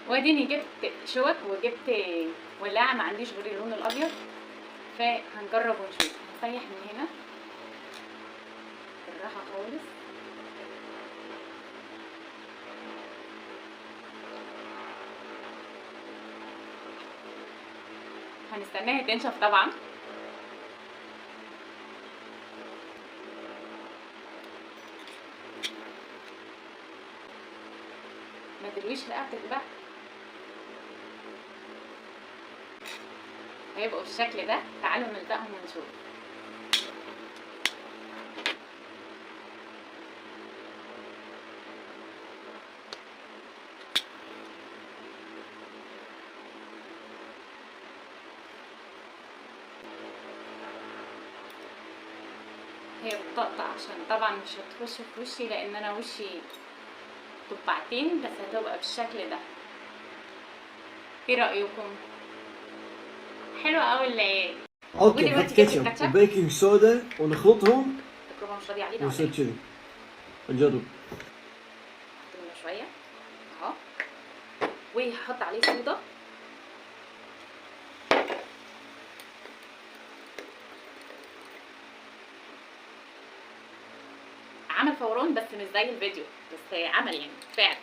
واديني جبت شوك وجبت ولاعه، ما عنديش غير اللون الابيض، فهنجرب ونشوف. هنسيح من هنا بالراحه خالص. هنستناها تنشف طبعا. ما تلويش رقبتك بقى، هيبقوا بالشكل ده. تعالوا نلزقهم ونشوف. هي بتقطع عشان طبعا مش هتخش في وشي، لان انا وشي قبعتين، بس هتبقى بالشكل ده. ايه رايكم؟ حلوه قوي العيال. اوكي، نحط كاتشب وبيكنج صودا ونخلطهم التجربه مش راضيه علينا ويصير كذي. نجرب. احط منه شويه اهو، وهحط عليه صودا. عمل فوران بس مش زي الفيديو، بس عمل يعني فعلا.